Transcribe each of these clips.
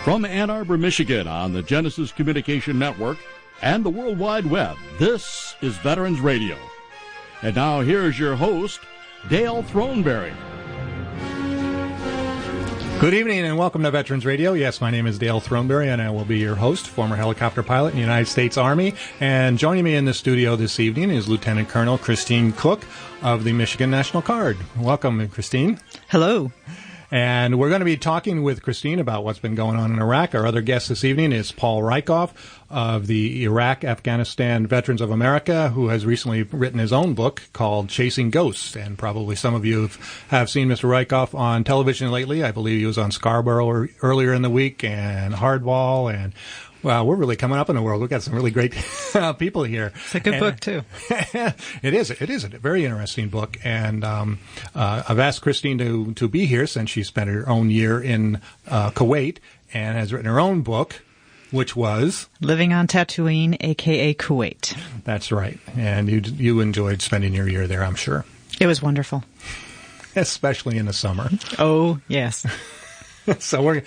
From Ann Arbor, Michigan on the Genesis Communication Network and the World Wide Web, this is Veterans Radio. And now here's your host, Dale Throneberry. Good evening and welcome to Veterans Radio. Yes, my name is Dale Throneberry and I will be your host, former helicopter pilot in the United States Army. And joining me in the studio this evening is Lieutenant Colonel Christine Cook of the Michigan National Guard. Welcome, Christine. Hello. And we're going to be talking with Christine about what's been going on in Iraq. Our other guest this evening is Paul Reickhoff of the Iraq-Afghanistan Veterans of America, who has recently written his own book called Chasing Ghosts. And probably some of you have seen Mr. Reickhoff on television lately. I believe he was on Scarborough earlier in the week and Hardball. And, well, we're really coming up in the world. We've got some really great people here. It's a good book, too. It is a very interesting book. And I've asked Christine to be here since she spent her own year in Kuwait and has written her own book, which was Living on Tatooine, a.k.a. Kuwait. That's right. And you enjoyed spending your year there, I'm sure. It was wonderful. Especially in the summer. Oh, yes. So we're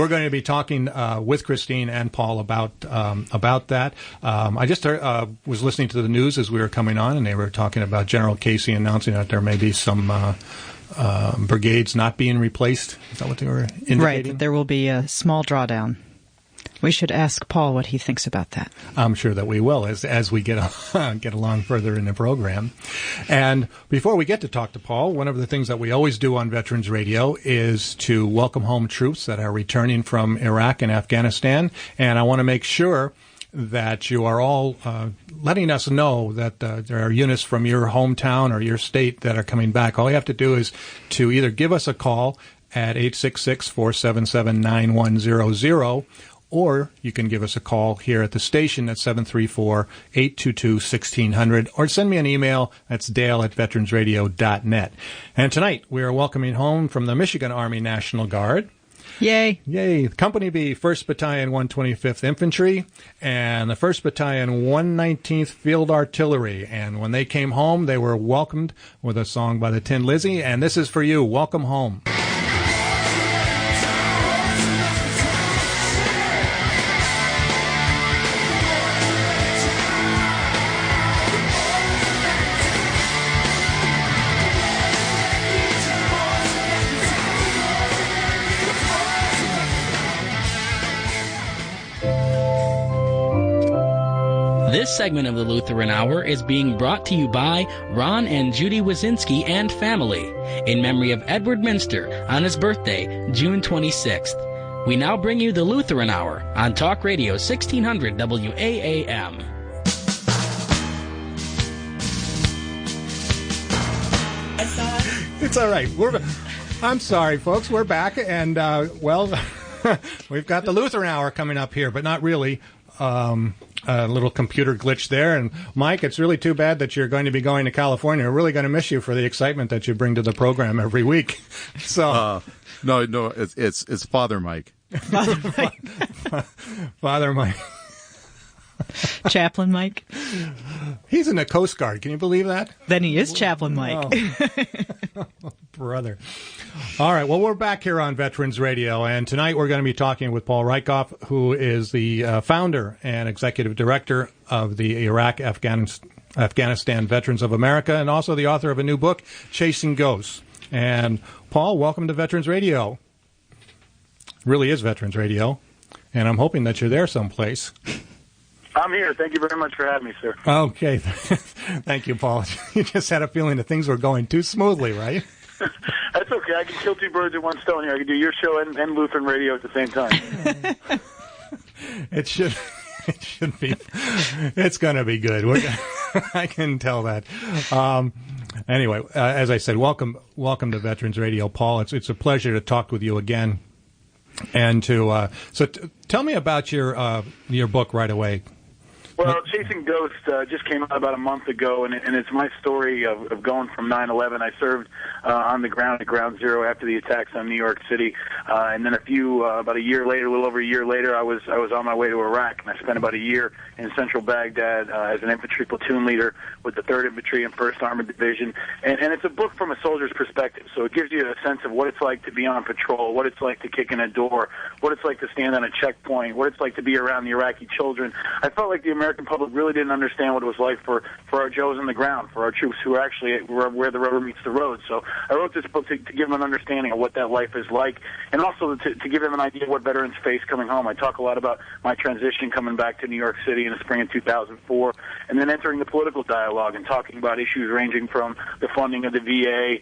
going to be talking with Christine and Paul about that. I just was listening to the news as we were coming on, and they were talking about General Casey announcing that there may be some brigades not being replaced. Is that what they were indicating? Right, that there will be a small drawdown. We should ask Paul what he thinks about that. I'm sure that we will as we get along further in the program. And before we get to talk to Paul, one of the things that we always do on Veterans Radio is to welcome home troops that are returning from Iraq and Afghanistan. And I want to make sure that you are all letting us know that there are units from your hometown or your state that are coming back. All you have to do is to either give us a call at 866-477-9100, or you can give us a call here at the station at 734-822-1600, or send me an email. That's dale@veteransradio.net. And tonight we are welcoming home from the Michigan Army National Guard. Yay. Yay. Company B, 1st Battalion, 125th Infantry, and the 1st Battalion, 119th Field Artillery. And when they came home, they were welcomed with a song by the Tin Lizzy, and this is for you. Welcome home. This segment of the Lutheran Hour is being brought to you by Ron and Judy Wazinski and family, in memory of Edward Minster on his birthday, June 26th. We now bring you the Lutheran Hour on Talk Radio 1600 WAAM. It's all right. I'm sorry, folks. We're back, and, we've got the Lutheran Hour coming up here, but not really. A little computer glitch there. And Mike, it's really too bad that you're going to be going to California. We're really going to miss you for the excitement that you bring to the program every week. So no, it's Father Mike. Father Mike. Father Mike. Chaplain Mike. He's in the Coast Guard. Can you believe that? Then he is Chaplain Mike. Oh, brother. All right. Well, we're back here on Veterans Radio, and tonight we're going to be talking with Paul Reickhoff, who is the founder and executive director of the Iraq-Afghanistan Veterans of America, and also the author of a new book, Chasing Ghosts. And Paul, welcome to Veterans Radio. It really is Veterans Radio, and I'm hoping that you're there someplace. I'm here. Thank you very much for having me, sir. Okay. Thank you, Paul. You just had a feeling that things were going too smoothly, right? That's okay. I can kill two birds with one stone here. I can do your show and Lutheran Radio at the same time. It should be. It's going to be good. I can tell that. Anyway, as I said, welcome to Veterans Radio, Paul. It's a pleasure to talk with you again. And tell me about your book right away. Well, Chasing Ghosts just came out about a month ago, and it's my story of going from 9/11. I served on the ground at Ground Zero after the attacks on New York City, and then about a year later, a little over a year later, I was on my way to Iraq, and I spent about a year in central Baghdad as an infantry platoon leader with the 3rd Infantry and 1st Armored Division. And it's a book from a soldier's perspective, so it gives you a sense of what it's like to be on patrol, what it's like to kick in a door, what it's like to stand on a checkpoint, what it's like to be around the Iraqi children. I felt like the American public really didn't understand what it was like for our Joes on the ground, for our troops who are actually where the rubber meets the road. So I wrote this book to give them an understanding of what that life is like, and also to give them an idea of what veterans face coming home. I talk a lot about my transition coming back to New York City in the spring of 2004, and then entering the political dialogue and talking about issues ranging from the funding of the VA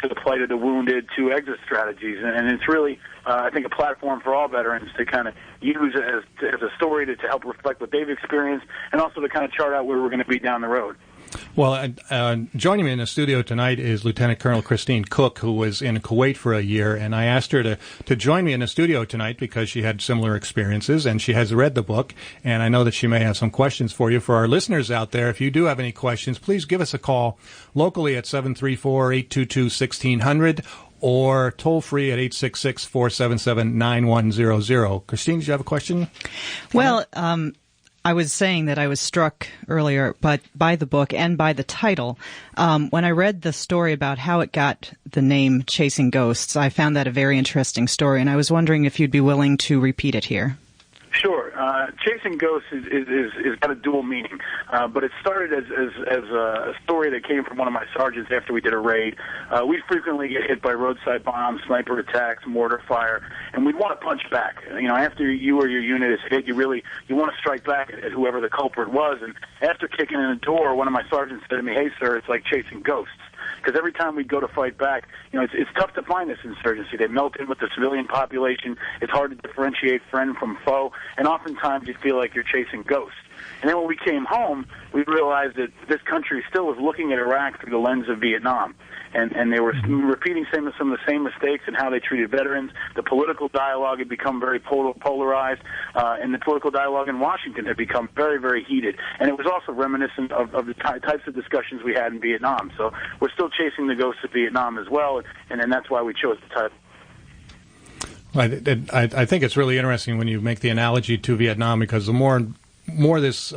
to the plight of the wounded to exit strategies. And it's really, I think, a platform for all veterans to kind of use as a story to help reflect what they've experienced, and also to kind of chart out where we're going to be down the road. Well, joining me in the studio tonight is Lieutenant Colonel Christine Cook, who was in Kuwait for a year, and I asked her to join me in the studio tonight because she had similar experiences, and she has read the book, and I know that she may have some questions for you. For our listeners out there, if you do have any questions, please give us a call locally at 734-822-1600 or toll-free at 866-477-9100. Christine, did you have a question? Well, I was saying that I was struck earlier by the book and by the title. When I read the story about how it got the name Chasing Ghosts, I found that a very interesting story, and I was wondering if you'd be willing to repeat it here. Sure. Chasing Ghosts is got a dual meaning, but it started as a story that came from one of my sergeants after we did a raid. We frequently get hit by roadside bombs, sniper attacks, mortar fire, and we'd want to punch back. You know, after you or your unit is hit, you want to strike back at whoever the culprit was. And after kicking in a door, one of my sergeants said to me, "Hey, sir, it's like chasing ghosts." Because every time we go to fight back, you know, it's tough to find this insurgency. They melt in with the civilian population. It's hard to differentiate friend from foe, and oftentimes you feel like you're chasing ghosts. And then when we came home, we realized that this country still was looking at Iraq through the lens of Vietnam. And they were repeating some of the same mistakes in how they treated veterans. The political dialogue had become very polarized, and the political dialogue in Washington had become very, very heated. And it was also reminiscent of the types of discussions we had in Vietnam. So we're still chasing the ghosts of Vietnam as well, and that's why we chose the title. I think it's really interesting when you make the analogy to Vietnam, because the more this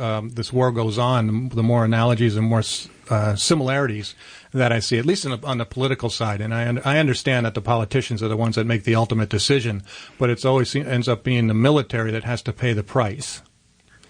war goes on, the more analogies and more similarities that I see, at least on the political side. And I understand that the politicians are the ones that make the ultimate decision, but it's always ends up being the military that has to pay the price.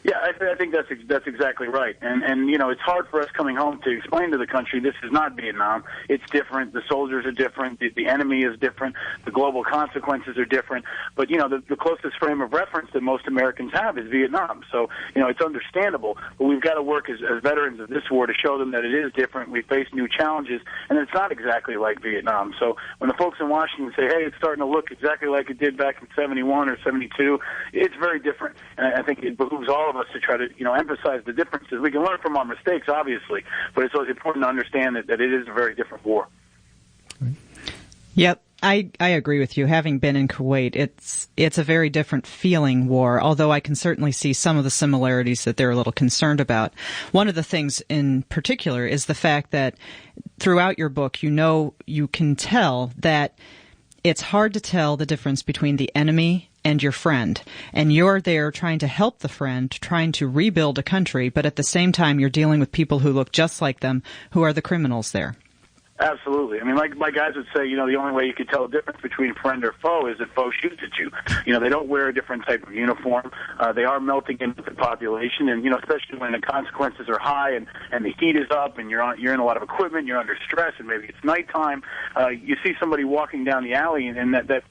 Yeah, I think that's exactly right. And you know, it's hard for us coming home to explain to the country this is not Vietnam. It's different. The soldiers are different. The enemy is different. The global consequences are different. But, you know, the closest frame of reference that most Americans have is Vietnam. So, you know, it's understandable. But we've got to work as veterans of this war to show them that it is different. We face new challenges, and it's not exactly like Vietnam. So when the folks in Washington say, hey, it's starting to look exactly like it did back in 71 or 72, it's very different. And I think it behooves all of us to try to, you know, emphasize the differences. We can learn from our mistakes, obviously, but it's always important to understand that it is a very different war. Yep, I agree with you. Having been in Kuwait, it's a very different feeling war, although I can certainly see some of the similarities that they're a little concerned about. One of the things in particular is the fact that throughout your book, you can tell that it's hard to tell the difference between the enemy and your friend. And you're there trying to help the friend, trying to rebuild a country, but at the same time you're dealing with people who look just like them, who are the criminals there. Absolutely. I mean, like my guys would say, you know, the only way you can tell the difference between friend or foe is if foe shoots at you. You know, they don't wear a different type of uniform. They are melting into the population, and, you know, especially when the consequences are high and the heat is up and you're in a lot of equipment, you're under stress, and maybe it's nighttime. You see somebody walking down the alley, and that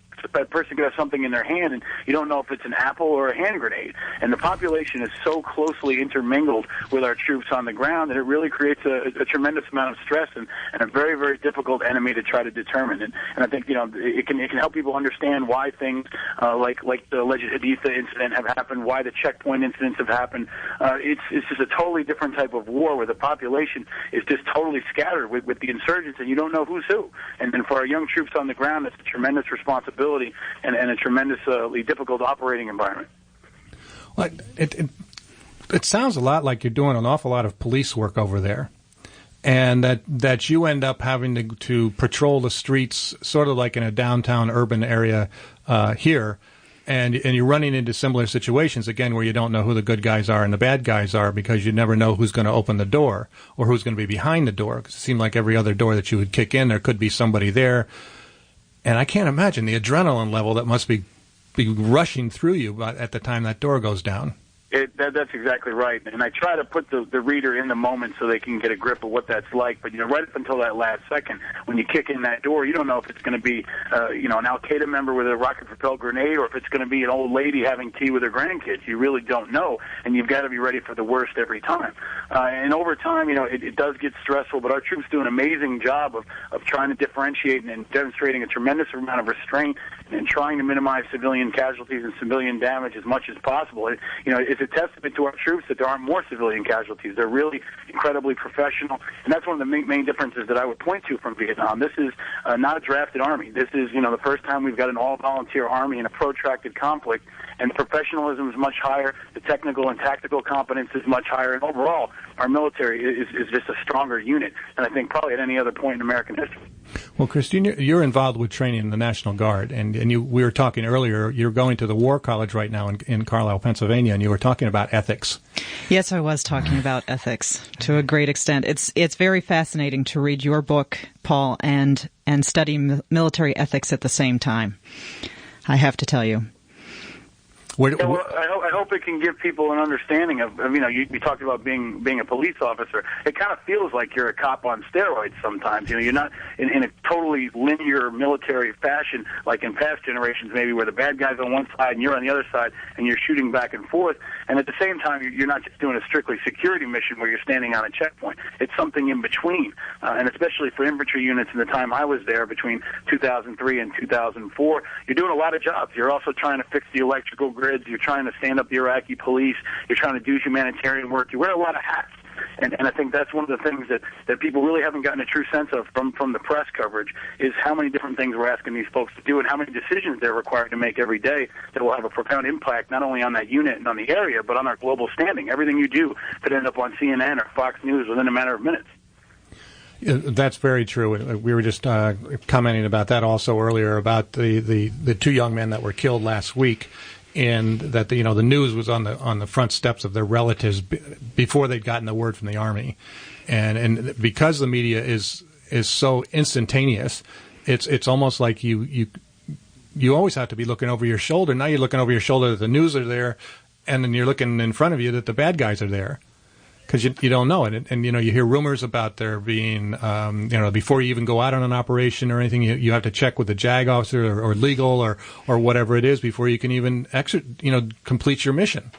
person could have something in their hand, and you don't know if it's an apple or a hand grenade. And the population is so closely intermingled with our troops on the ground that it really creates a tremendous amount of stress and a very, very difficult enemy to try to determine. And I think, you know, it can help people understand why things like the alleged Haditha incident have happened, why the checkpoint incidents have happened. It's just a totally different type of war where the population is just totally scattered with the insurgents, and you don't know who's who. And for our young troops on the ground, it's a tremendous responsibility and a tremendously difficult operating environment. Well, It sounds a lot like you're doing an awful lot of police work over there, and that you end up having to patrol the streets sort of like in a downtown urban area here, and you're running into similar situations, again, where you don't know who the good guys are and the bad guys are because you never know who's going to open the door or who's going to be behind the door, because it seemed like every other door that you would kick in, there could be somebody there. And I can't imagine the adrenaline level that must be rushing through you at the time that door goes down. That's exactly right, and I try to put the reader in the moment so they can get a grip of what that's like. But right up until that last second, when you kick in that door, you don't know if it's going to be an Al Qaeda member with a rocket-propelled grenade, or if it's going to be an old lady having tea with her grandkids. You really don't know, and you've got to be ready for the worst every time. And over time, it does get stressful, but our troops do an amazing job of trying to differentiate and demonstrating a tremendous amount of restraint and trying to minimize civilian casualties and civilian damage as much as possible. It's a testament to our troops that there aren't more civilian casualties. They're really incredibly professional, and that's one of the main differences that I would point to from Vietnam. This is not a drafted army. This is, the first time we've got an all-volunteer army in a protracted conflict, and the professionalism is much higher, the technical and tactical competence is much higher, and overall, our military is just a stronger unit than I think probably at any other point in American history. Well, Christine, you're involved with training in the National Guard, and we were talking earlier, you're going to the War College right now in Carlisle, Pennsylvania, and you were talking about ethics. Yes, I was talking about ethics to a great extent. It's very fascinating to read your book, Paul, and study military ethics at the same time, I have to tell you. I hope it can give people an understanding of you talked about being a police officer. It kind of feels like you're a cop on steroids sometimes. You're not in a totally linear military fashion like in past generations, maybe, where the bad guy's on one side and you're on the other side and you're shooting back and forth. And at the same time, you're not just doing a strictly security mission where you're standing on a checkpoint. It's something in between. And especially for infantry units in the time I was there, between 2003 and 2004, you're doing a lot of jobs. You're also trying to fix the electrical grids. You're trying to stand up the Iraqi police. You're trying to do humanitarian work. You wear a lot of hats. And I think that's one of the things that people really haven't gotten a true sense of from the press coverage, is how many different things we're asking these folks to do and how many decisions they're required to make every day that will have a profound impact not only on that unit and on the area, but on our global standing. Everything you do could end up on CNN or Fox News within a matter of minutes. That's very true. We were just commenting about that also earlier, about the two young men that were killed last week, and that the news was on the front steps of their relatives before they'd gotten the word from the Army, and because the media is so instantaneous, it's almost like you always have to be looking over your shoulder. Now you're looking over your shoulder that the news are there, and then you're looking in front of you that the bad guys are there. Because you don't know, and you hear rumors about there being, before you even go out on an operation or anything, you have to check with the JAG officer or legal or whatever it is before you can even complete your mission.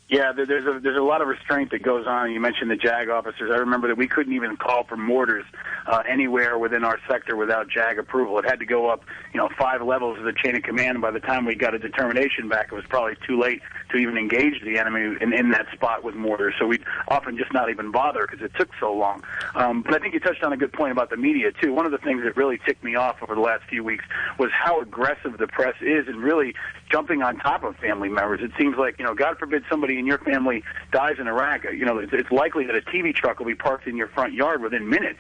Yeah, there's a lot of restraint that goes on. You mentioned the JAG officers. I remember that we couldn't even call for mortars anywhere within our sector without JAG approval. It had to go up, 5 levels of the chain of command. And by the time we got a determination back, it was probably too late to even engage the enemy in that spot with mortars. So we'd often just not even bother because it took so long. But I think you touched on a good point about the media, too. One of the things that really ticked me off over the last few weeks was how aggressive the press is and really jumping on top of family members. It seems like, God forbid somebody in your family dies in Iraq, it's likely that a TV truck will be parked in your front yard within minutes.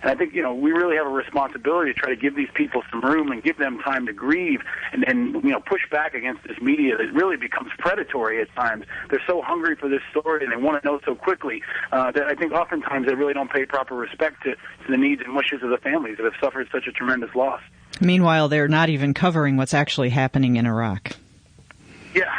And I think, we really have a responsibility to try to give these people some room and give them time to grieve and push back against this media that really becomes predatory at times. They're so hungry for this story and they want to know so quickly that I think oftentimes they really don't pay proper respect to the needs and wishes of the families that have suffered such a tremendous loss. Meanwhile, they're not even covering what's actually happening in Iraq. Yeah,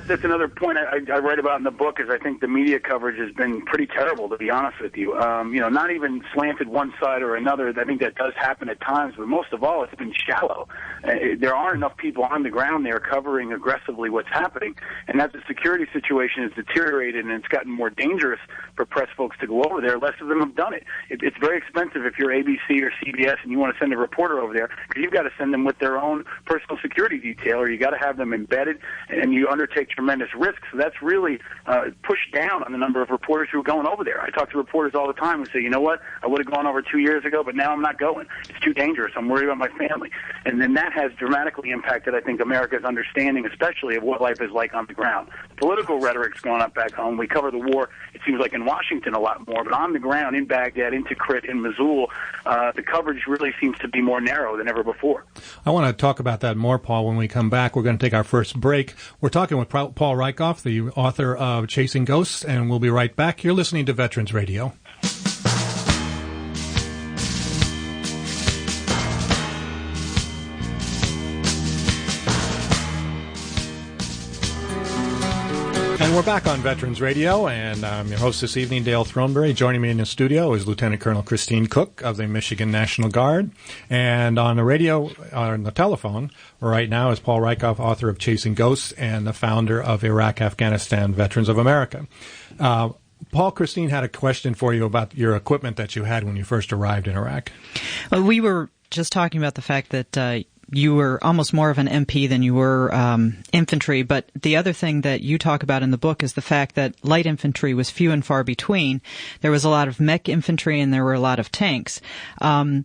that's another point I write about in the book, is I think the media coverage has been pretty terrible, to be honest with you. Not even slanted one side or another. I think that does happen at times, but most of all, it's been shallow. There aren't enough people on the ground there covering aggressively what's happening, and as the security situation has deteriorated and it's gotten more dangerous for press folks to go over there, less of them have done it. It's very expensive if you're ABC or CBS and you want to send a reporter over there, because you've got to send them with their own personal security detail, or you got to have them embedded, and you understand undertake tremendous risks. So that's really pushed down on the number of reporters who are going over there. I talk to reporters all the time who say, you know what, I would have gone over 2 years ago, but now I'm not going. It's too dangerous. I'm worried about my family. And then that has dramatically impacted, I think, America's understanding, especially of what life is like on the ground. Political rhetoric's gone up back home. We cover the war, it seems like, in Washington a lot more, but on the ground, in Baghdad, in Tikrit, in Mosul, the coverage really seems to be more narrow than ever before. I want to talk about that more, Paul, when we come back. We're going to take our first break. We're talking with Paul Reickhoff, the author of Chasing Ghosts, and we'll be right back. You're listening to Veterans Radio. And we're back on Veterans Radio, and I'm your host this evening, Dale Throneberry. Joining me in the studio is Lieutenant Colonel Christine Cook of the Michigan National Guard. And on the radio, on the telephone, right now is Paul Reickhoff, author of Chasing Ghosts and the founder of Iraq, Afghanistan Veterans of America. Paul, Christine had a question for you about your equipment that you had when you first arrived in Iraq. Well, we were just talking about the fact that you were almost more of an MP than you were infantry, but the other thing that you talk about in the book is the fact that light infantry was few and far between. There was a lot of mech infantry and there were a lot of tanks. And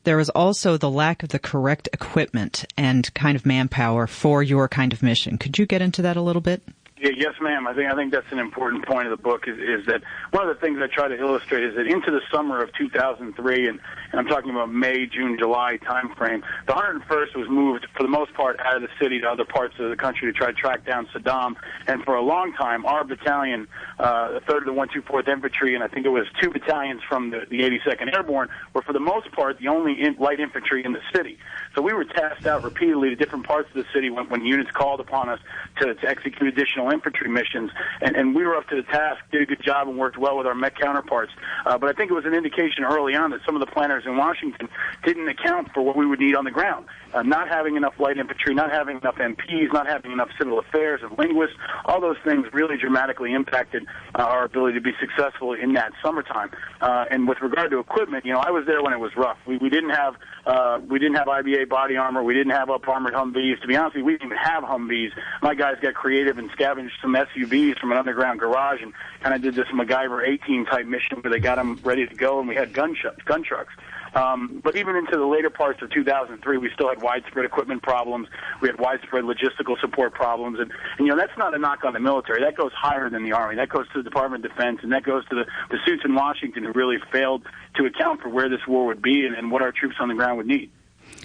there was also the lack of the correct equipment and kind of manpower for your kind of mission. Could you get into that a little bit? Yeah, yes, ma'am. I think that's an important point of the book is that one of the things I try to illustrate is that into the summer of 2003, and I'm talking about May, June, July time frame, the 101st was moved for the most part out of the city to other parts of the country to try to track down Saddam. And for a long time, our battalion, the 3rd of the 124th Infantry, and I think it was 2 battalions from the 82nd Airborne, were for the most part the only light infantry in the city. So we were tasked out repeatedly to different parts of the city when units called upon us to execute additional infantry missions, and we were up to the task, did a good job, and worked well with our mech counterparts. But I think it was an indication early on that some of the planners in Washington didn't account for what we would need on the ground. Not having enough light infantry, not having enough MPs, not having enough civil affairs and linguists, all those things really dramatically impacted our ability to be successful in that summertime. And with regard to equipment, I was there when it was rough. We didn't have IBA body armor. We didn't have up-armored Humvees. To be honest with you, we didn't even have Humvees. My guys got creative and scavenged some SUVs from an underground garage and kind of did this MacGyver 18 type mission where they got them ready to go, and we had gun trucks. But even into the later parts of 2003, we still had widespread equipment problems. We had widespread logistical support problems. And that's not a knock on the military. That goes higher than the Army. That goes to the Department of Defense, and that goes to the suits in Washington who really failed to account for where this war would be and what our troops on the ground would need.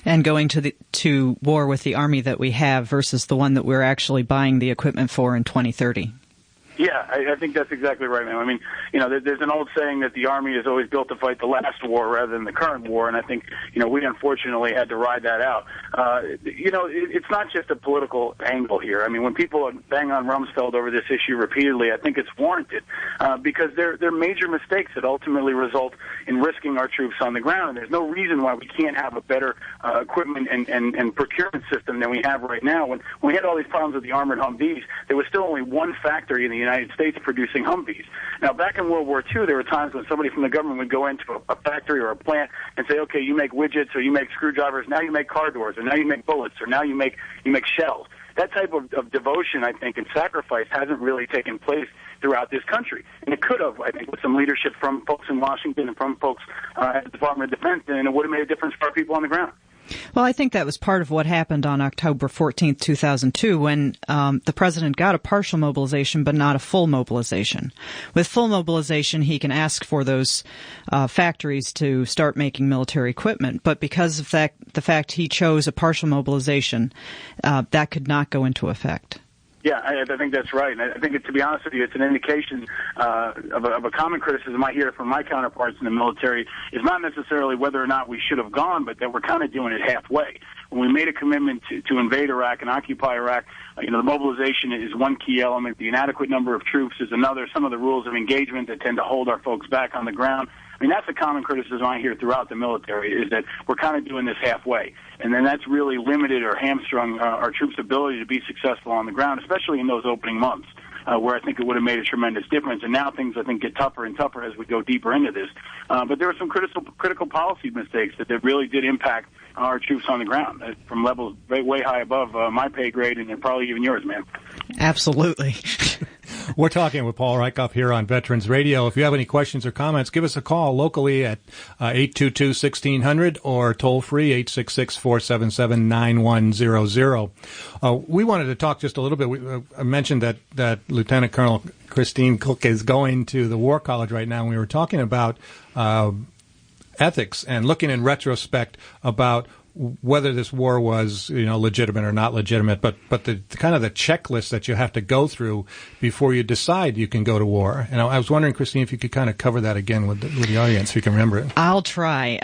And going to war with the Army that we have versus the one that we're actually buying the equipment for in 2030. Yeah, I think that's exactly right, man. I mean, there's an old saying that the Army is always built to fight the last war rather than the current war, and I think, we unfortunately had to ride that out. It's not just a political angle here. I mean, when people bang on Rumsfeld over this issue repeatedly, I think it's warranted because they're major mistakes that ultimately result in risking our troops on the ground, and there's no reason why we can't have a better equipment and procurement system than we have right now. When we had all these problems with the armored Humvees, there was still only one factory in the United States producing Humvees. Now, back in World War II, there were times when somebody from the government would go into a factory or a plant and say, okay, you make widgets or you make screwdrivers, now you make car doors, or now you make bullets, or now you make shells. That type of devotion, I think, and sacrifice hasn't really taken place throughout this country. And it could have, I think, with some leadership from folks in Washington and from folks at the Department of Defense, and it would have made a difference for our people on the ground. Well, I think that was part of what happened on October 14th, 2002, when the president got a partial mobilization but not a full mobilization. With full mobilization, he can ask for those factories to start making military equipment. But because of the fact he chose a partial mobilization, that could not go into effect. Yeah, I think that's right. And I think, to be honest with you, it's an indication of a common criticism I hear from my counterparts in the military is not necessarily whether or not we should have gone, but that we're kind of doing it halfway. When we made a commitment to invade Iraq and occupy Iraq, the mobilization is one key element. The inadequate number of troops is another. Some of the rules of engagement that tend to hold our folks back on the ground. I mean, that's a common criticism I hear throughout the military, is that we're kind of doing this halfway. And then that's really limited or hamstrung our troops' ability to be successful on the ground, especially in those opening months, where I think it would have made a tremendous difference. And now things, I think, get tougher and tougher as we go deeper into this. But there were some critical policy mistakes that really did impact our troops on the ground from levels way high above my pay grade and probably even yours, man. Absolutely. We're talking with Paul Reickhoff here on Veterans Radio. If you have any questions or comments, give us a call locally at 822-1600 or toll-free 866-477-9100. We wanted to talk just a little bit. I mentioned that Lieutenant Colonel Christine Cook is going to the War College right now, and we were talking about ethics and looking in retrospect about whether this war was, legitimate or not legitimate, but the kind of the checklist that you have to go through before you decide you can go to war. And I was wondering, Christine, if you could kind of cover that again with the audience, if you can remember it. I'll try.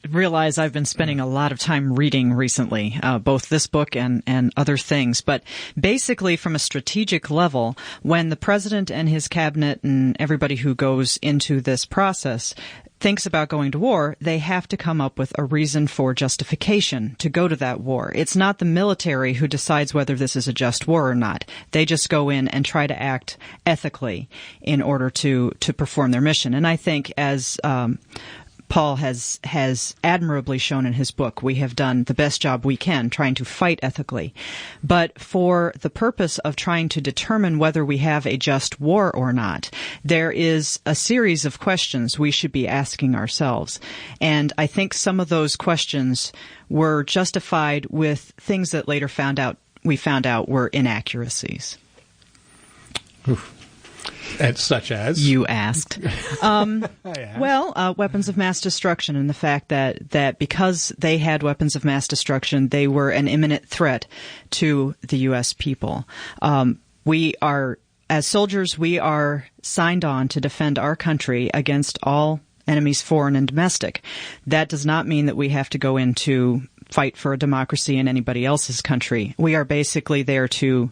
Realize I've been spending a lot of time reading recently, both this book and other things. But basically, from a strategic level, when the president and his cabinet and everybody who goes into this process thinks about going to war, they have to come up with a reason for justification to go to that war. It's not the military who decides whether this is a just war or not. They just go in and try to act ethically in order to perform their mission. And I think, as Paul has admirably shown in his book, we have done the best job we can trying to fight ethically. But for the purpose of trying to determine whether we have a just war or not, there is a series of questions we should be asking ourselves. And I think some of those questions were justified with things that later we found out were inaccuracies. Oof. And such as? You asked. Well, weapons of mass destruction, and the fact that because they had weapons of mass destruction, they were an imminent threat to the U.S. people. As soldiers, we are signed on to defend our country against all enemies, foreign and domestic. That does not mean that we have to go in to fight for a democracy in anybody else's country. We are basically there to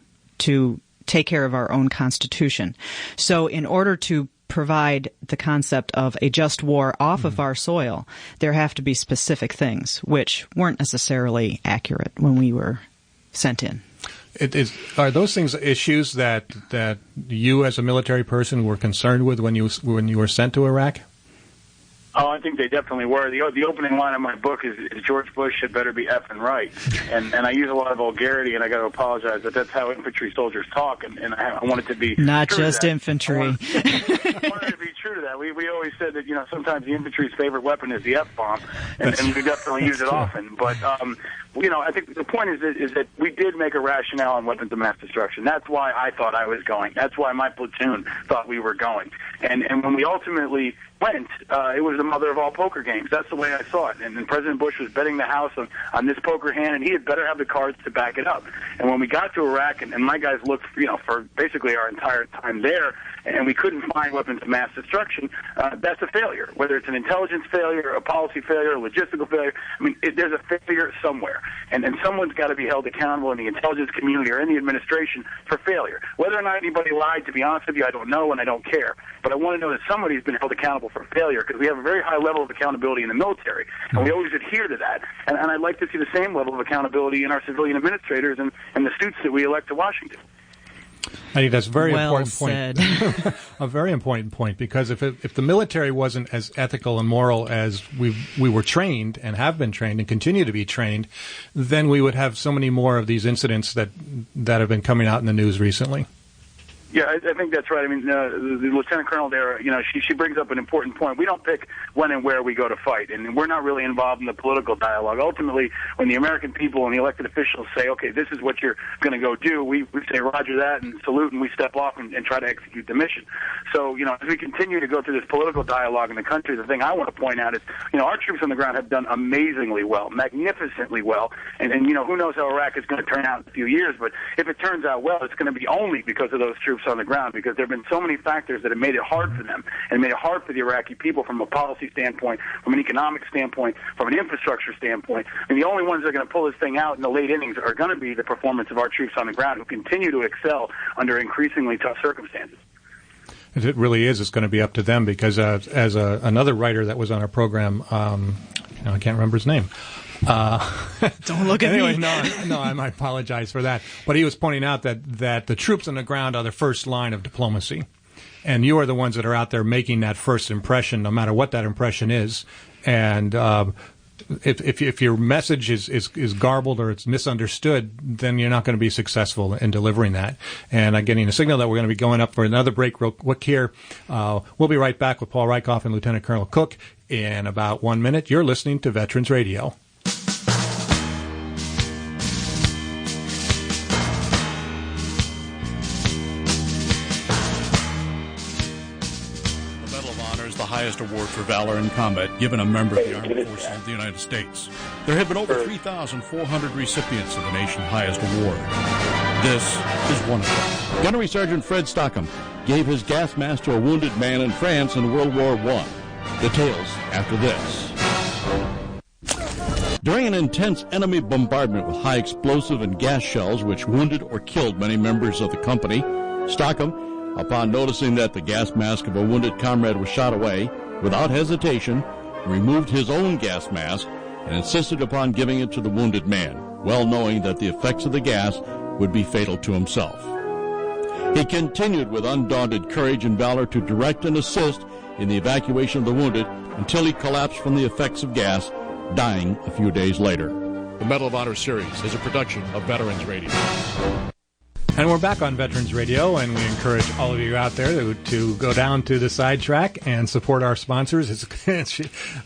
take care of our own Constitution. So in order to provide the concept of a just war off of our soil, there have to be specific things which weren't necessarily accurate when we were sent in. Are those things issues that you as a military person were concerned with when you were sent to Iraq? Oh, I think they definitely were. The opening line of my book is George Bush had better be effing right. And I use a lot of vulgarity, and I got to apologize, but that's how infantry soldiers talk, and I want it to be not true just to that. infantry. I want it to be true to that. We always said that, sometimes the infantry's favorite weapon is the F-bomb, and we definitely use it often. But, I think the point is that we did make a rationale on weapons of mass destruction. That's why I thought I was going. That's why my platoon thought we were going. And when we ultimately went, it was the mother of all poker games. That's the way I saw it. And President Bush was betting the house on this poker hand, and he had better have the cards to back it up. And when we got to Iraq, and my guys looked, for basically our entire time there, and we couldn't find weapons of mass destruction, that's a failure. Whether it's an intelligence failure, a policy failure, a logistical failure, there's a failure somewhere. And someone's got to be held accountable in the intelligence community or in the administration for failure. Whether or not anybody lied, to be honest with you, I don't know, and I don't care. But I want to know that somebody's been held accountable for failure, because we have a very high level of accountability in the military, and we always adhere to that. And I'd like to see the same level of accountability in our civilian administrators and the suits that we elect to Washington. I think that's a very well important said. point. A very important point, because if the military wasn't as ethical and moral as we were trained and have been trained and continue to be trained, then we would have so many more of these incidents that have been coming out in the news recently. Yeah, I think that's right. The Lieutenant Colonel there, she brings up an important point. We don't pick when and where we go to fight, and we're not really involved in the political dialogue. Ultimately, when the American people and the elected officials say, okay, this is what you're going to go do, we say roger that and salute, and we step off and try to execute the mission. So, as we continue to go through this political dialogue in the country, the thing I want to point out is, our troops on the ground have done amazingly well, magnificently well, and who knows how Iraq is going to turn out in a few years, but if it turns out well, it's going to be only because of those troops on the ground, because there have been so many factors that have made it hard for them and made it hard for the Iraqi people from a policy standpoint, from an economic standpoint, from an infrastructure standpoint. And the only ones that are going to pull this thing out in the late innings are going to be the performance of our troops on the ground, who continue to excel under increasingly tough circumstances. It really is. It's going to be up to them, because as another writer that was on our program, I can't remember his name. Don't look at me. No, I apologize for that. But he was pointing out that the troops on the ground are the first line of diplomacy, and you are the ones that are out there making that first impression, no matter what that impression is. And if your message is garbled or it's misunderstood, then you're not going to be successful in delivering that. And I'm getting a signal that we're going to be going up for another break real quick here. We'll be right back with Paul Reickhoff and Lieutenant Colonel Cook in about 1 minute. You're listening to Veterans Radio. Highest award for valor in combat given a member of the Armed Forces of the United States. There have been over 3,400 recipients of the nation's highest award. This is one of them. Gunnery Sergeant Fred Stockham gave his gas mask to a wounded man in France in World War I. Details after this. During an intense enemy bombardment with high explosive and gas shells which wounded or killed many members of the company, Stockham, upon noticing that the gas mask of a wounded comrade was shot away, without hesitation, removed his own gas mask and insisted upon giving it to the wounded man, well knowing that the effects of the gas would be fatal to himself. He continued with undaunted courage and valor to direct and assist in the evacuation of the wounded until he collapsed from the effects of gas, dying a few days later. The Medal of Honor series is a production of Veterans Radio. And we're back on Veterans Radio, and we encourage all of you out there to go down to the sidetrack and support our sponsors.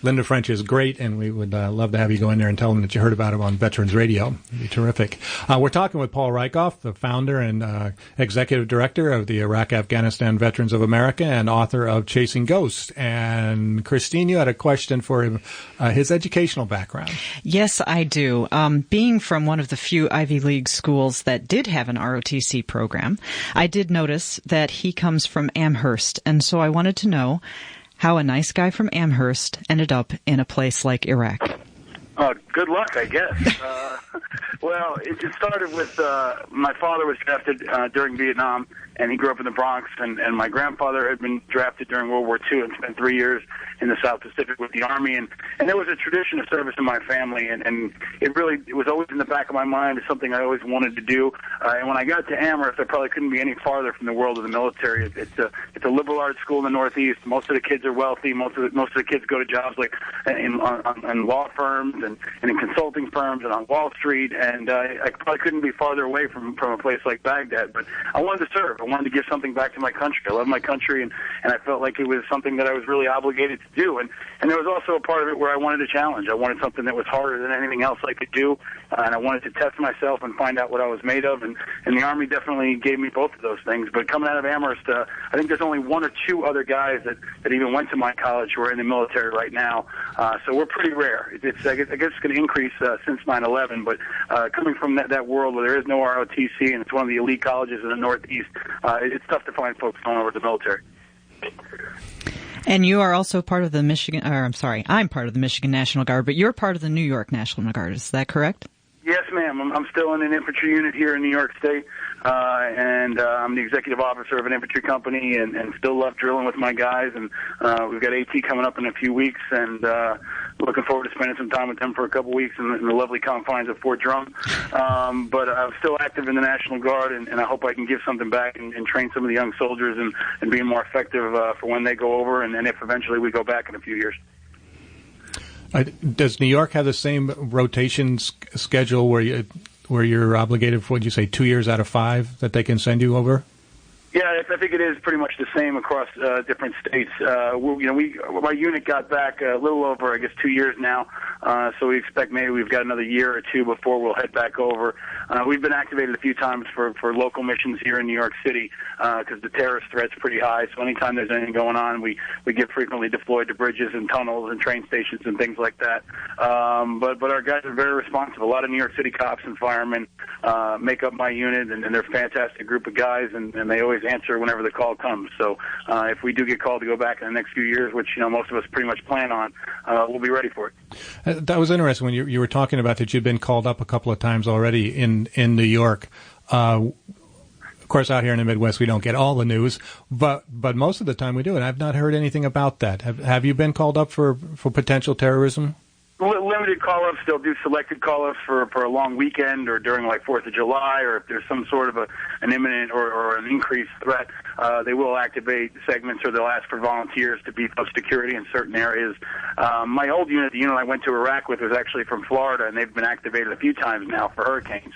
Linda French is great, and we would love to have you go in there and tell them that you heard about him on Veterans Radio. It'd be terrific. We're talking with Paul Reickhoff, the founder and executive director of the Iraq-Afghanistan Veterans of America and author of Chasing Ghosts. And Christine, you had a question for him, his educational background. Yes, I do. Being from one of the few Ivy League schools that did have an ROTC program, I did notice that he comes from Amherst, and so I wanted to know how a nice guy from Amherst ended up in a place like Iraq. Good luck, I guess. Well, it just started with my father was drafted during Vietnam, and he grew up in the Bronx, and my grandfather had been drafted during World War II and spent 3 years in the South Pacific with the Army, and there was a tradition of service in my family, and it was always in the back of my mind. It's something I always wanted to do, and when I got to Amherst, I probably couldn't be any farther from the world of the military. It's a liberal arts school in the Northeast. Most of the kids are wealthy. Most of the kids go to jobs like in law firms and in consulting firms and on Wall Street, and I probably couldn't be farther away from a place like Baghdad, but I wanted to serve. I wanted to give something back to my country. I love my country, and I felt like it was something that I was really obligated to do. And there was also a part of it where I wanted a challenge. I wanted something that was harder than anything else I could do, and I wanted to test myself and find out what I was made of. And the Army definitely gave me both of those things. But coming out of Amherst, I think there's only one or two other guys that even went to my college who are in the military right now. So we're pretty rare. I guess it's going to increase since 9/11. But coming from that world where there is no ROTC and it's one of the elite colleges in the Northeast, it's tough to find folks going over to the military. And you are also part of the I'm part of the Michigan National Guard, but you're part of the New York National Guard. Is that correct? Yes, ma'am. I'm still in an infantry unit here in New York State, and I'm the executive officer of an infantry company, and still love drilling with my guys. And we've got AT coming up in a few weeks, and looking forward to spending some time with them for a couple weeks in the lovely confines of Fort Drum. But I'm still active in the National Guard, and I hope I can give something back and train some of the young soldiers and be more effective for when they go over, and if eventually we go back in a few years. Does New York have the same rotation schedule where you're obligated for, what did you say, 2 years out of 5 that they can send you over? Yeah, I think it is pretty much the same across different states. My unit got back a little over, 2 years now, so we expect maybe we've got another year or two before we'll head back over. We've been activated a few times for local missions here in New York City because the terrorist threat's pretty high, so anytime there's anything going on, we get frequently deployed to bridges and tunnels and train stations and things like that. But our guys are very responsive. A lot of New York City cops and firemen make up my unit, and they're a fantastic group of guys, and they always answer whenever the call comes. So if we do get called to go back in the next few years, which most of us pretty much plan on, we'll be ready for it. That was interesting when you were talking about that you've been called up a couple of times already in New York. Of course, out here in the Midwest, we don't get all the news, but most of the time we do, and I've not heard anything about that. Have you been called up for potential terrorism? limited call-ups. They'll do selected call-ups for a long weekend or during like 4th of July, or if there's some sort of an imminent or an increased threat, they will activate segments, or they'll ask for volunteers to beef up security in certain areas. My old unit, the unit I went to Iraq with, was actually from Florida, and they've been activated a few times now for hurricanes.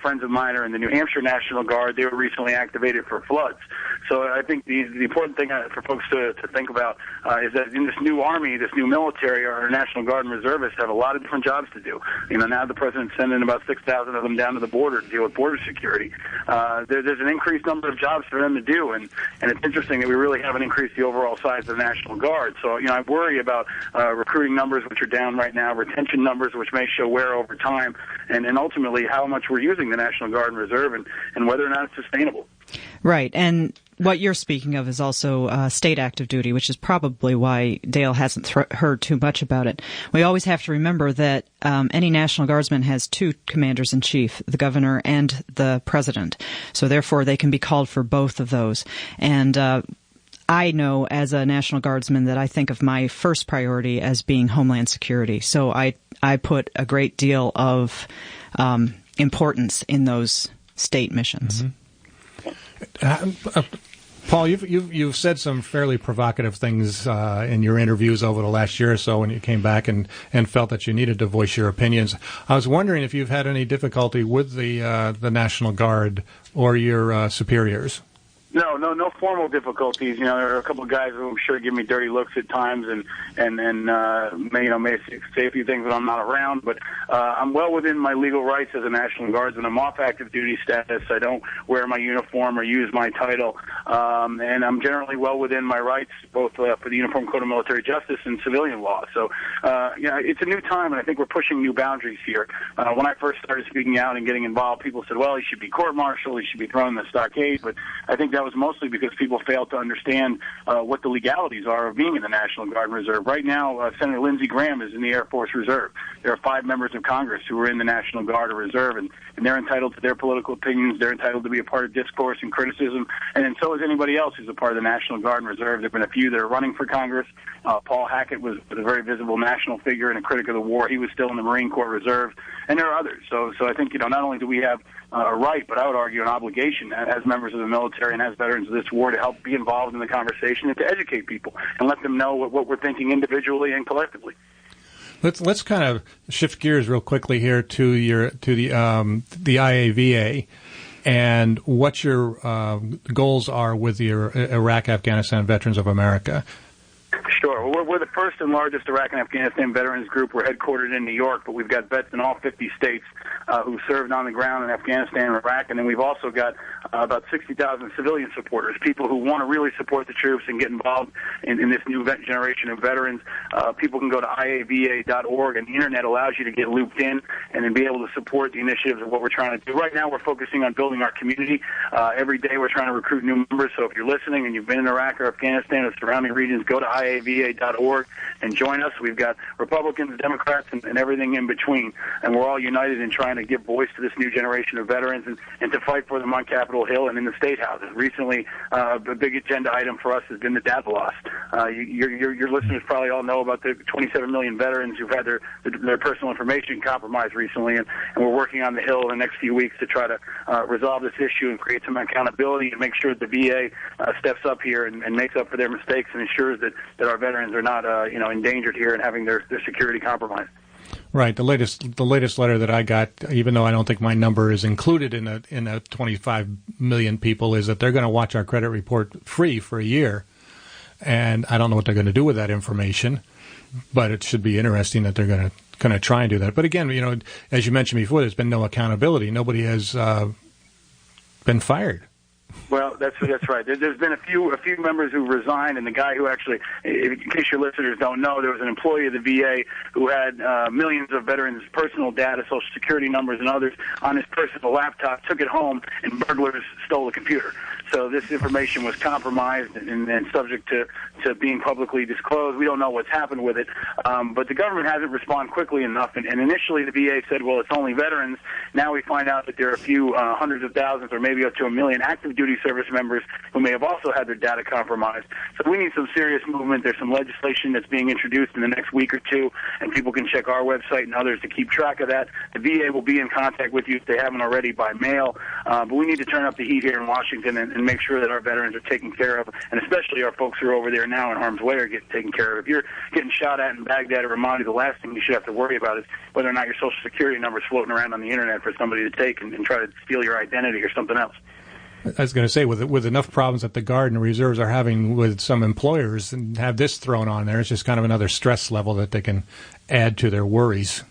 Friends of mine are in the New Hampshire National Guard. They were recently activated for floods. So I think the important thing for folks to think about is that in this new Army, this new military, our National Guard and reservists have a lot of different jobs to do. Now the President's sending about 6,000 of them down to the border to deal with border security. There's an increased number of jobs for them to do, and it's interesting that we really haven't increased the overall size of the National Guard. So, I worry about recruiting numbers, which are down right now, retention numbers, which may show wear over time, and ultimately how much we're using the National Guard and Reserve and whether or not it's sustainable. Right, and what you're speaking of is also state active duty, which is probably why Dale hasn't heard too much about it. We always have to remember that any National Guardsman has two commanders-in-chief, the governor and the president. So therefore, they can be called for both of those. And I know as a National Guardsman that I think of my first priority as being Homeland Security. So I put a great deal of importance in those state missions. Mm-hmm. Paul, you've said some fairly provocative things in your interviews over the last year or so when you came back and felt that you needed to voice your opinions. I was wondering if you've had any difficulty with the National Guard or your superiors. No formal difficulties. There are a couple of guys who I'm sure give me dirty looks at times and may say a few things when I'm not around. But I'm well within my legal rights as a National Guardsman. I'm off active duty status. I don't wear my uniform or use my title, and I'm generally well within my rights, both for the Uniform Code of Military Justice and civilian law. So, it's a new time, and I think we're pushing new boundaries here. When I first started speaking out and getting involved, people said, "Well, he should be court-martialed. He should be thrown in the stockade." But I think that was mostly because people failed to understand what the legalities are of being in the National Guard and Reserve. Right now, Senator Lindsey Graham is in the Air Force Reserve. There are 5 members of Congress who are in the National Guard or Reserve, and they're entitled to their political opinions. They're entitled to be a part of discourse and criticism, and so is anybody else who's a part of the National Guard and Reserve. There have been a few that are running for Congress. Paul Hackett was a very visible national figure and a critic of the war. He was still in the Marine Corps Reserve, and there are others. So I think, not only do we have a right, but I would argue an obligation as members of the military and as veterans of this war to help be involved in the conversation and to educate people and let them know what we're thinking individually and collectively. Let's kind of shift gears real quickly here to the IAVA and what your goals are with your Iraq, Afghanistan Veterans of America. Sure. Well, we're the first and largest Iraq and Afghanistan veterans group. We're headquartered in New York, but we've got vets in all 50 states who served on the ground in Afghanistan and Iraq. And then we've also got about 60,000 civilian supporters, people who want to really support the troops and get involved in this new generation of veterans. People can go to IAVA.org, and the Internet allows you to get looped in and then be able to support the initiatives of what we're trying to do. Right now, we're focusing on building our community. Every day, we're trying to recruit new members. So if you're listening and you've been in Iraq or Afghanistan or surrounding regions, go to IAVA.org and join us. We've got Republicans, Democrats, and everything in between, and we're all united in trying to give voice to this new generation of veterans and to fight for them on Capitol Hill and in the state houses. Recently, a big agenda item for us has been the data loss. Your listeners probably all know about the 27 million veterans who've had their personal information compromised recently, and we're working on the Hill in the next few weeks to try to resolve this issue and create some accountability and make sure that the VA steps up here and makes up for their mistakes and ensures that our veterans are not endangered here and having their security compromised. Right. The latest letter that I got, even though I don't think my number is included in a 25 million people, is that they're going to watch our credit report free for a year, and I don't know what they're going to do with that information, but it should be interesting that they're going to try and do that. But again, as you mentioned before, there's been no accountability. Nobody has been fired. Well, that's right. There's been a few members who resigned, and the guy who actually, in case your listeners don't know, there was an employee of the VA who had millions of veterans' personal data, Social Security numbers, and others on his personal laptop, took it home, and burglars stole the computer. So this information was compromised and subject to being publicly disclosed. We don't know what's happened with it, but the government hasn't responded quickly enough. And initially the VA said, well, it's only veterans. Now we find out that there are a few hundreds of thousands or maybe up to 1 million active duty service members who may have also had their data compromised. So we need some serious movement. There's some legislation that's being introduced in the next week or two, and people can check our website and others to keep track of that. The VA will be in contact with you if they haven't already by mail, but we need to turn up the heat here in Washington and make sure that our veterans are taken care of, and especially our folks who are over there now in harm's way are getting taken care of. If you're getting shot at in Baghdad or Ramadi, the last thing you should have to worry about is whether or not your Social Security number is floating around on the internet for somebody to take and try to steal your identity or something else. I was going to say, with enough problems that the Guard and Reserves are having with some employers, and have this thrown on there, it's just kind of another stress level that they can add to their worries.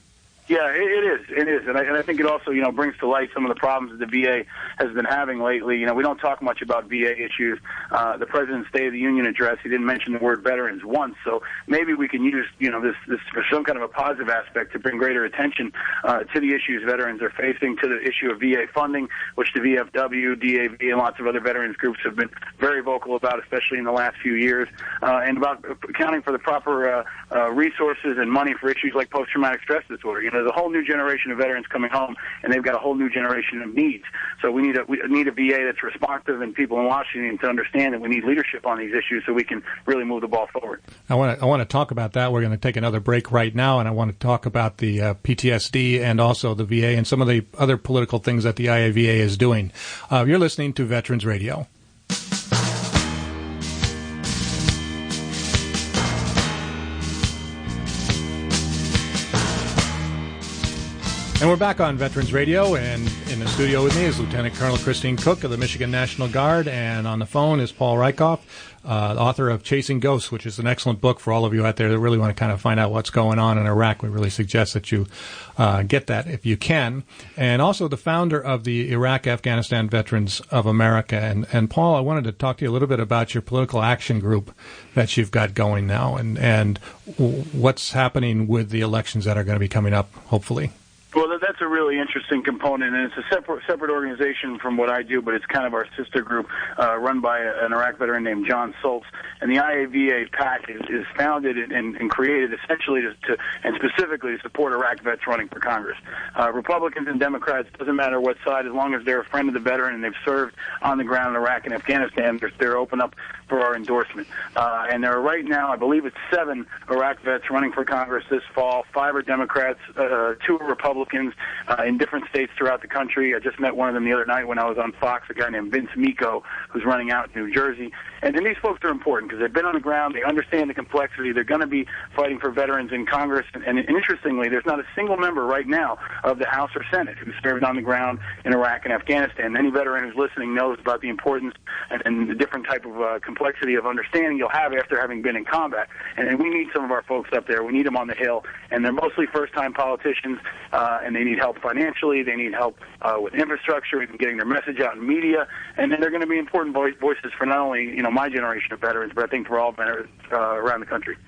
Yeah, it is, and I think it also, brings to light some of the problems that the VA has been having lately. We don't talk much about VA issues. The President's State of the Union address, he didn't mention the word veterans once, so maybe we can use, this for some kind of a positive aspect to bring greater attention to the issues veterans are facing, to the issue of VA funding, which the VFW, DAV, and lots of other veterans groups have been very vocal about, especially in the last few years, and about accounting for the proper resources and money for issues like post-traumatic stress disorder. There's a whole new generation of veterans coming home, and they've got a whole new generation of needs. So we need a VA that's responsive, and people in Washington to understand that we need leadership on these issues so we can really move the ball forward. I want to talk about that. We're going to take another break right now, and I want to talk about the PTSD and also the VA and some of the other political things that the IAVA is doing. You're listening to Veterans Radio. And we're back on Veterans Radio, and in the studio with me is Lieutenant Colonel Christine Cook of the Michigan National Guard, and on the phone is Paul Reickhoff, author of Chasing Ghosts, which is an excellent book for all of you out there that really want to kind of find out what's going on in Iraq. We really suggest that you get that if you can. And also the founder of the Iraq-Afghanistan Veterans of America. And Paul, I wanted to talk to you a little bit about your political action group that you've got going now, and what's happening with the elections that are going to be coming up, hopefully. Well, that's a really interesting component, and it's a separate organization from what I do, but it's kind of our sister group run by an Iraq veteran named John Soltz. And the IAVA PAC is founded and created essentially to and specifically to support Iraq vets running for Congress. Republicans and Democrats, doesn't matter what side, as long as they're a friend of the veteran and they've served on the ground in Iraq and Afghanistan, they're open up for our endorsement. And there are right now, I believe it's 7 Iraq vets running for Congress this fall. 5 are Democrats, 2 are Republicans in different states throughout the country. I just met one of them the other night when I was on Fox, a guy named Vince Miko, who's running out in New Jersey. And these folks are important because they've been on the ground, they understand the complexity, they're going to be fighting for veterans in Congress. And interestingly, there's not a single member right now of the House or Senate who served on the ground in Iraq and Afghanistan. Any veteran who's listening knows about the importance and the different type of complexity of understanding you'll have after having been in combat. And we need some of our folks up there. We need them on the Hill. And they're mostly first-time politicians, and they need help financially. They need help with infrastructure and getting their message out in media. And then they're going to be important voices for not only my generation of veterans, but I think for all veterans around the country.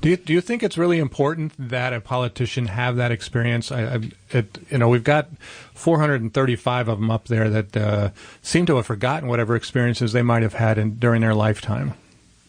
Do you think it's really important that a politician have that experience? We've got 435 of them up there that seem to have forgotten whatever experiences they might have had during their lifetime.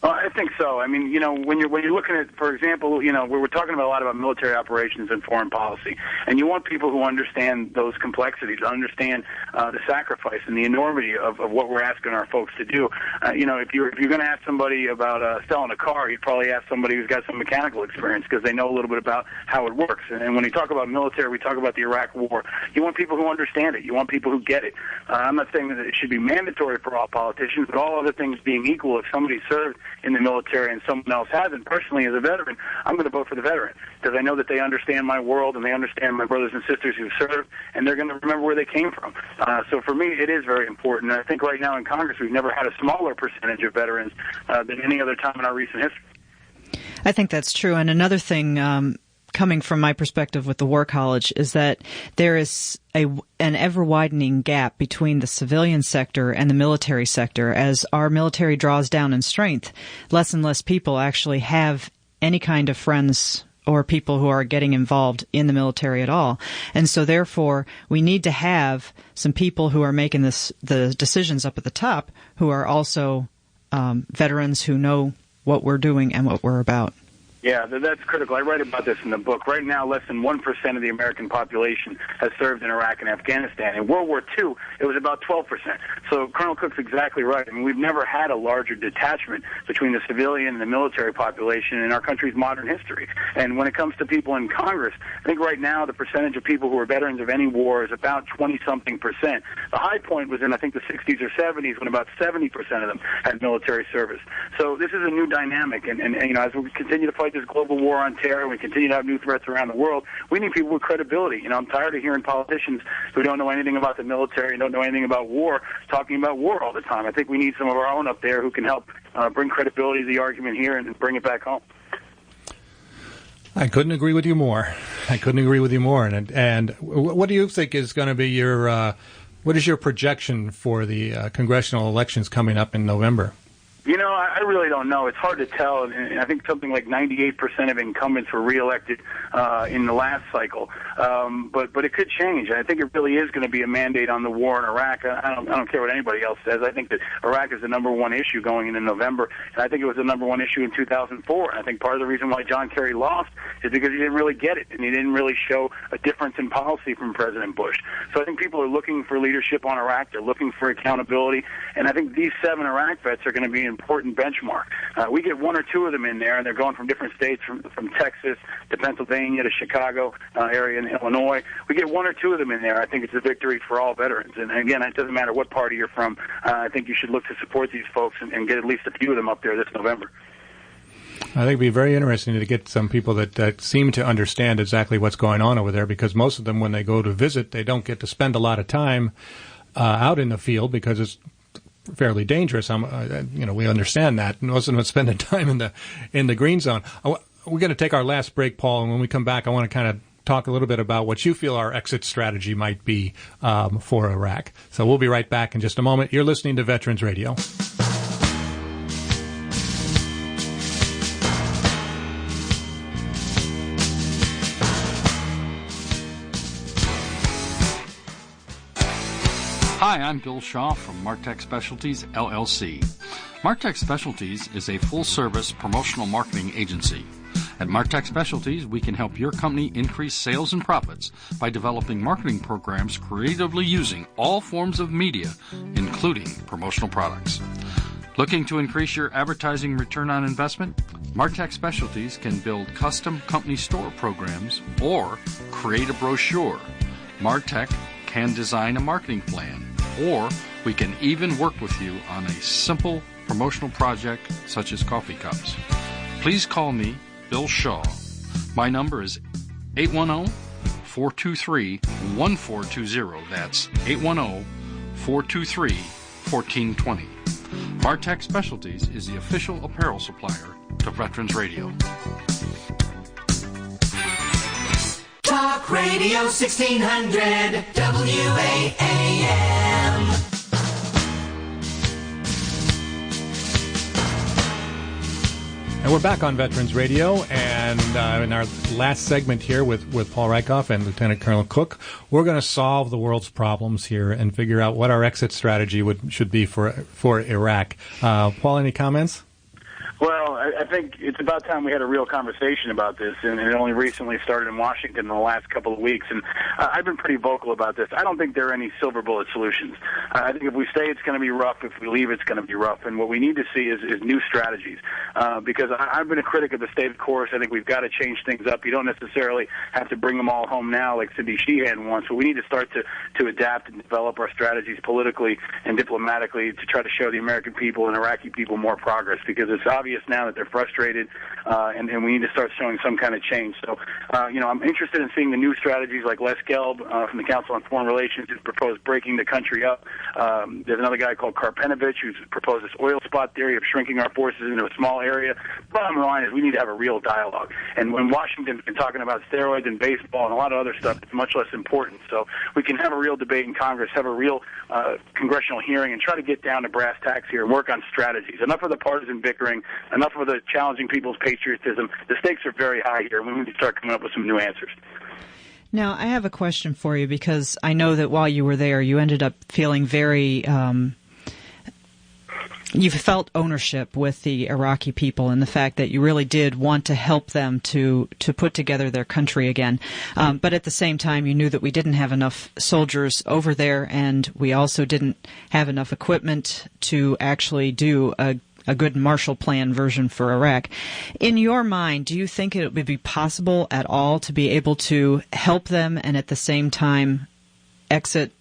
I think so. I mean, when you're looking at, for example, we're talking a lot about military operations and foreign policy, and you want people who understand those complexities, understand the sacrifice and the enormity of what we're asking our folks to do. If you're going to ask somebody about selling a car, you'd probably ask somebody who's got some mechanical experience because they know a little bit about how it works. And when you talk about military, we talk about the Iraq War. You want people who understand it. You want people who get it. I'm not saying that it should be mandatory for all politicians, but all other things being equal, if somebody served in the military and someone else hasn't, personally as a veteran, I'm going to vote for the veteran because I know that they understand my world and they understand my brothers and sisters who served, and they're going to remember where they came from. So for me, it is very important. And I think right now in Congress, we've never had a smaller percentage of veterans than any other time in our recent history. I think that's true. And another thing, coming from my perspective with the War College, is that there is an ever-widening gap between the civilian sector and the military sector. As our military draws down in strength, less and less people actually have any kind of friends or people who are getting involved in the military at all. And so therefore, we need to have some people who are making the decisions up at the top who are also veterans who know what we're doing and what we're about. Yeah, that's critical. I write about this in the book. Right now, less than 1% of the American population has served in Iraq and Afghanistan. In World War II, it was about 12%. So Colonel Cook's exactly right. I mean, we've never had a larger detachment between the civilian and the military population in our country's modern history. And when it comes to people in Congress, I think right now the percentage of people who are veterans of any war is about 20-something percent. The high point was in, I think, the 60s or 70s when about 70% of them had military service. So this is a new dynamic. And you know, as we continue to fight this global war on terror, and we continue to have new threats around the world, we need people with credibility. You know, I'm tired of hearing politicians who don't know anything about the military and don't know anything about war talking about war all the time. I think we need some of our own up there who can help bring credibility to the argument here and bring it back home. I couldn't agree with you more. And what do you think is going to be your what is your projection for the congressional elections coming up in November? You know, I really don't know. It's hard to tell. And I think something like 98% of incumbents were reelected in the last cycle. But it could change. I think it really is going to be a mandate on the war in Iraq. I don't care what anybody else says. I think that Iraq is the number one issue going into November, and I think it was the number one issue in 2004. And I think part of the reason why John Kerry lost is because he didn't really get it, and he didn't really show a difference in policy from President Bush. So I think people are looking for leadership on Iraq. They're looking for accountability, and I think these 7 Iraq vets are going to be an important benchmark. We get 1 or 2 of them in there, and they're going from different states, from Texas to Pennsylvania to Chicago area in Illinois. We get 1 or 2 of them in there. I think it's a victory for all veterans. And again, it doesn't matter what party you're from. I think you should look to support these folks and get at least a few of them up there this November. I think it'd be very interesting to get some people that seem to understand exactly what's going on over there, because most of them, when they go to visit, they don't get to spend a lot of time out in the field because it's fairly dangerous. We understand that. Most of them spend time in the green zone. We're going to take our last break, Paul, and when we come back, I want to kind of talk a little bit about what you feel our exit strategy might be for Iraq. So we'll be right back in just a moment. You're listening to Veterans Radio. Hi, I'm Bill Shaw from Martech Specialties, LLC. Martech Specialties is a full-service promotional marketing agency. At Martech Specialties, we can help your company increase sales and profits by developing marketing programs creatively using all forms of media, including promotional products. Looking to increase your advertising return on investment? Martech Specialties can build custom company store programs or create a brochure. Martech can design a marketing plan, or we can even work with you on a simple promotional project such as coffee cups. Please call me, Bill Shaw. My number is 810-423-1420. That's 810-423-1420. Martech Specialties is the official apparel supplier to Veterans Radio. Talk Radio 1600 WAAM. And we're back on Veterans Radio, and in our last segment here with Paul Reickhoff and Lieutenant Colonel Cook, we're going to solve the world's problems here and figure out what our exit strategy should be for Iraq. Paul, any comments? Well, I think it's about time we had a real conversation about this, and it only recently started in Washington in the last couple of weeks, and I've been pretty vocal about this. I don't think there are any silver bullet solutions. I think if we stay, it's going to be rough. If we leave, it's going to be rough, and what we need to see is new strategies, because I've been a critic of the state of course. I think we've got to change things up. You don't necessarily have to bring them all home now like Cindy Sheehan wants, but we need to start to adapt and develop our strategies politically and diplomatically to try to show the American people and Iraqi people more progress, because it's obvious now that they're frustrated, and we need to start showing some kind of change. So, I'm interested in seeing the new strategies like Les Gelb from the Council on Foreign Relations, who's proposed breaking the country up. There's another guy called Karpenovich who's proposed this oil spot theory of shrinking our forces into a small area. Bottom line is we need to have a real dialogue. And when Washington's been talking about steroids and baseball and a lot of other stuff, it's much less important. So we can have a real debate in Congress, have a real congressional hearing, and try to get down to brass tacks here and work on strategies. Enough of the partisan bickering, enough of with the challenging people's patriotism. The stakes are very high here, and we need to start coming up with some new answers. Now, I have a question for you, because I know that while you were there, you ended up feeling very you felt ownership with the Iraqi people, and the fact that you really did want to help them to put together their country again. But at the same time, you knew that we didn't have enough soldiers over there, and we also didn't have enough equipment to actually do a good Marshall Plan version for Iraq. In your mind, do you think it would be possible at all to be able to help them and at the same time exit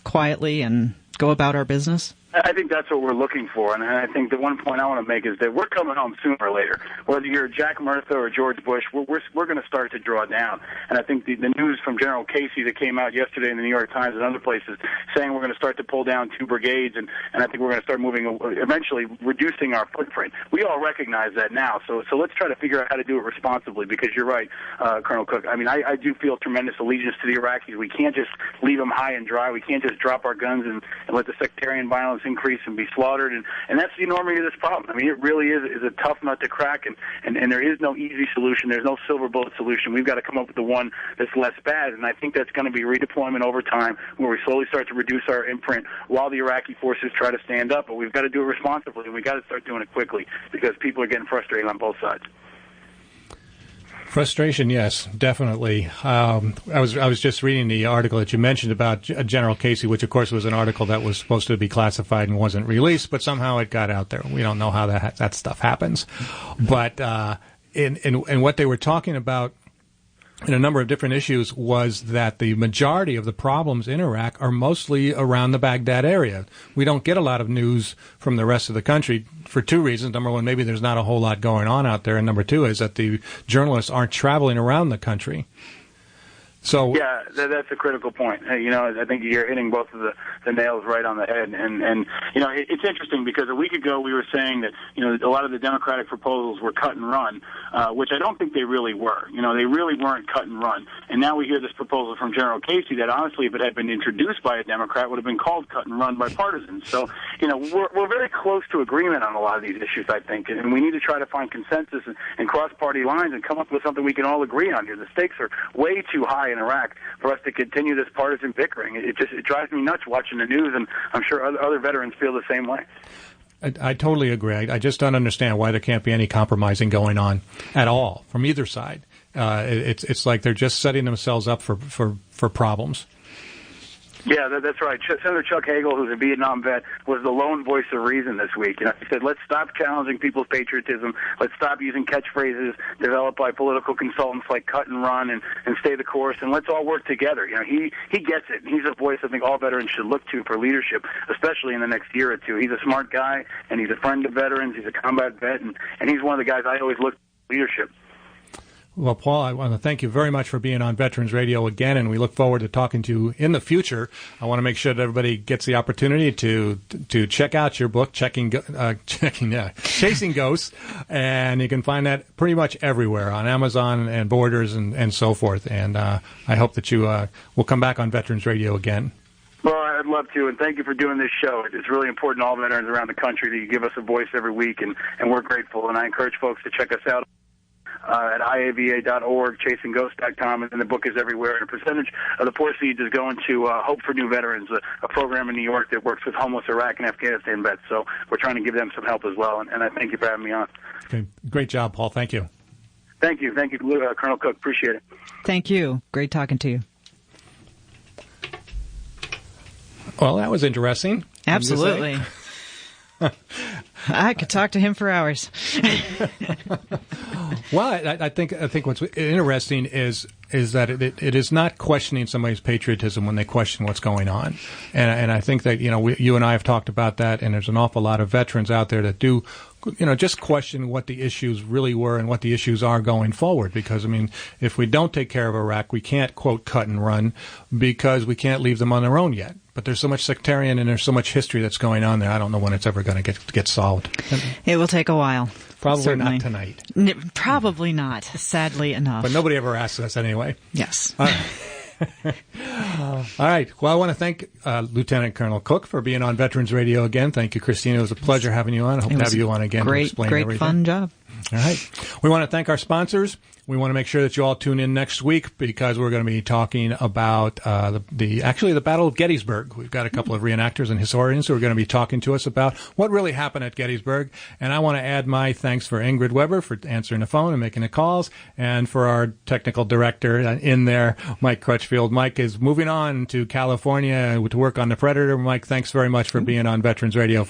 quietly and go about our business? I think that's what we're looking for, and I think the one point I want to make is that we're coming home sooner or later. Whether you're Jack Murtha or George Bush, we're going to start to draw down. And I think the news from General Casey that came out yesterday in the New York Times and other places saying we're going to start to pull down 2 brigades, and I think we're going to start moving, eventually reducing our footprint. We all recognize that now, so let's try to figure out how to do it responsibly, because you're right, Colonel Cook. I mean, I do feel tremendous allegiance to the Iraqis. We can't just leave them high and dry. We can't just drop our guns and let the sectarian violence increase and be slaughtered, and that's the enormity of this problem. I mean, it really is a tough nut to crack, and there is no easy solution. There's no silver bullet solution. We've got to come up with the one that's less bad, and I think that's going to be redeployment over time, where we slowly start to reduce our imprint while the Iraqi forces try to stand up. But we've got to do it responsibly, and we've got to start doing it quickly, because people are getting frustrated on both sides. Frustration, yes, definitely. I was just reading the article that you mentioned about General Casey, which of course was an article that was supposed to be classified and wasn't released, but somehow it got out there. We don't know how that stuff happens. But in what they were talking about in a number of different issues was that the majority of the problems in Iraq are mostly around the Baghdad area. We don't get a lot of news from the rest of the country for 2 reasons. Number one, maybe there's not a whole lot going on out there. And number 2 is that the journalists aren't traveling around the country. So yeah, that's a critical point. I think you're hitting both of the nails right on the head. And it's interesting, because a week ago we were saying that, a lot of the Democratic proposals were cut and run, which I don't think they really were. They really weren't cut and run. And now we hear this proposal from General Casey that, honestly, if it had been introduced by a Democrat, would have been called cut and run by partisans. So, we're very close to agreement on a lot of these issues, I think, and we need to try to find consensus and cross-party lines and come up with something we can all agree on here. The stakes are way too high in Iraq for us to continue this partisan bickering. It drives me nuts watching the news, and I'm sure other veterans feel the same way. I totally agree. I just don't understand why there can't be any compromising going on at all from either side. It's like they're just setting themselves up for problems. Yeah, that's right. Senator Chuck Hagel, who's a Vietnam vet, was the lone voice of reason this week. He said, let's stop challenging people's patriotism. Let's stop using catchphrases developed by political consultants like cut and run and stay the course, and let's all work together. He gets it. He's a voice I think all veterans should look to for leadership, especially in the next year or two. He's a smart guy, and he's a friend of veterans. He's a combat vet, and he's one of the guys I always look to for leadership. Well, Paul, I want to thank you very much for being on Veterans Radio again, and we look forward to talking to you in the future. I want to make sure that everybody gets the opportunity to check out your book, Chasing Ghosts, and you can find that pretty much everywhere on Amazon and Borders and so forth. And I hope that you will come back on Veterans Radio again. Well, I'd love to, and thank you for doing this show. It's really important to all veterans around the country that you give us a voice every week, and we're grateful. And I encourage folks to check us out at iava.org, chasingghosts.com, and the book is everywhere. And a percentage of the proceeds is going to Hope for New Veterans, a program in New York that works with homeless Iraq and Afghanistan vets. So we're trying to give them some help as well, and I thank you for having me on. Okay. Great job, Paul. Thank you. Thank you, Colonel Cook. Appreciate it. Thank you. Great talking to you. Well, that was interesting. Absolutely. I could talk to him for hours. Well, I think what's interesting is that it is not questioning somebody's patriotism when they question what's going on, and I think that you and I have talked about that, and there's an awful lot of veterans out there that do just question what the issues really were and what the issues are going forward. Because, if we don't take care of Iraq, we can't, quote, cut and run, because we can't leave them on their own yet. But there's so much sectarian and there's so much history that's going on there. I don't know when it's ever going to get solved. It will take a while. Probably Certainly. Not tonight. Probably not, sadly enough. But nobody ever asks us anyway. Yes. All right. Well, I want to thank Lieutenant Colonel Cook for being on Veterans Radio again. Thank you, Christina. It was a pleasure having you on. I hope to have you on again to explain everything. Great, fun job. All right. We want to thank our sponsors. We want to make sure that you all tune in next week because we're going to be talking about the Battle of Gettysburg. We've got a couple of reenactors and historians who are going to be talking to us about what really happened at Gettysburg. And I want to add my thanks for Ingrid Weber for answering the phone and making the calls, and for our technical director in there, Mike Crutchfield. Mike is moving on to California to work on the Predator. Mike, thanks very much for being on Veterans Radio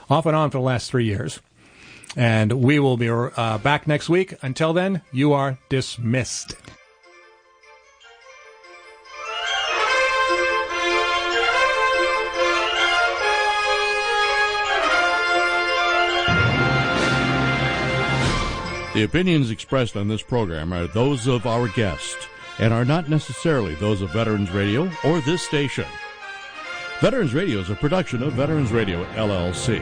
off and on for the last 3 years. And we will be back next week. Until then, you are dismissed. The opinions expressed on this program are those of our guest and are not necessarily those of Veterans Radio or this station. Veterans Radio is a production of Veterans Radio, LLC.